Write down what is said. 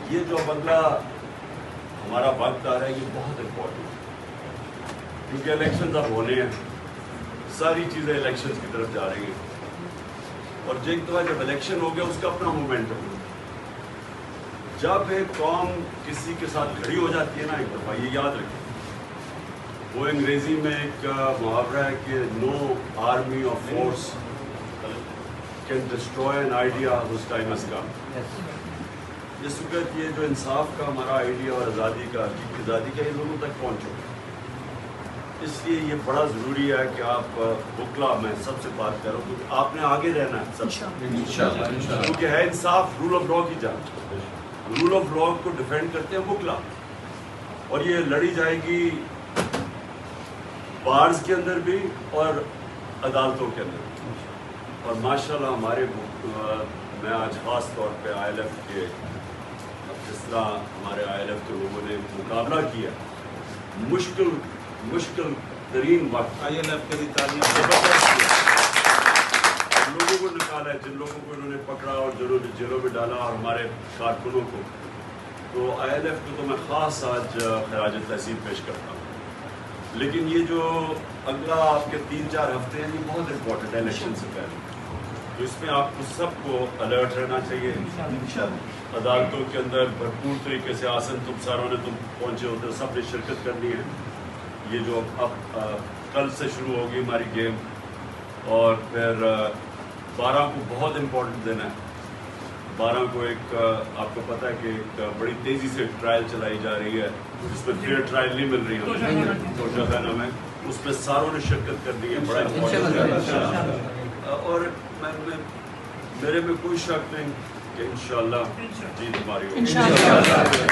یہ جو اب اگلا ہمارا وقت آ رہا ہے یہ بہت امپورٹنٹ ہے، کیونکہ الیکشنز اب ہونے ہیں، ساری چیزیں الیکشنز کی طرف جا رہی ہیں، اور ایک دفعہ جب الیکشن ہو گیا اس کا اپنا مومنٹم ہے۔ جب ایک قوم کسی کے ساتھ کھڑی ہو جاتی ہے نا، ایک دفعہ یہ یاد رکھیں، وہ انگریزی میں ایک محاورہ ہے کہ no army of force can destroy an idea whose time has come۔ اس وقت یہ جو انصاف کا ہمارا آئیڈیا اور آزادی کا، حقیقی آزادی کا، یہ لوگوں تک پہنچو، اس لیے یہ بڑا ضروری ہے کہ آپ بکلا، میں سب سے بات کر رہا ہوں کیونکہ آپ نے آگے رہنا ہے سب، کیونکہ ہے انصاف رول آف لا کی جان، رول آف لا کو ڈیفینڈ کرتے ہیں بکلا، اور یہ لڑی جائے گی بارز کے اندر بھی اور عدالتوں کے اندر بھی، اور ماشاءاللہ ہمارے میں آج خاص طور پہ آئی ایل ایف کے، جس طرح ہمارے آئی ایل ایف کے لوگوں نے مقابلہ کیا مشکل ترین وقت، آئی ایل ایف کے لیے تعلیم لوگوں کو نکالا ہے، جن لوگوں کو انہوں نے پکڑا اور جیلوں میں ڈالا، اور ہمارے کارکنوں کو، تو آئی ایل ایف کو تو میں خاص آج خراج تحسین پیش کرتا ہوں۔ لیکن یہ جو اگلا آپ کے 3-4 ہفتے ہیں یہ بہت امپورٹنٹ ہے الیکشن سے پہلے، تو اس میں آپ کو سب کو الرٹ رہنا چاہیے۔ عدالتوں کے اندر بھرپور طریقے سے، آسن تم ساروں نے تم پہنچے ہوتے ہو، سب نے شرکت کرنی ہے۔ یہ جو اب کل سے شروع ہوگی ہماری گیم، اور پھر 12 کو بہت امپورٹنٹ دن ہے۔ 12 کو ایک آپ کو پتہ ہے کہ ایک بڑی تیزی سے ٹرائل چلائی جا رہی ہے، جس میں فیئر ٹرائل نہیں مل رہی ہے، توشہ خانہ میں، اس میں ساروں نے شرکت کرنی ہے، بڑا امپورٹنٹ ہے، اور میرے میں کوئی شک نہیں کہ انشاءاللہ جیت ہماری ہوگی۔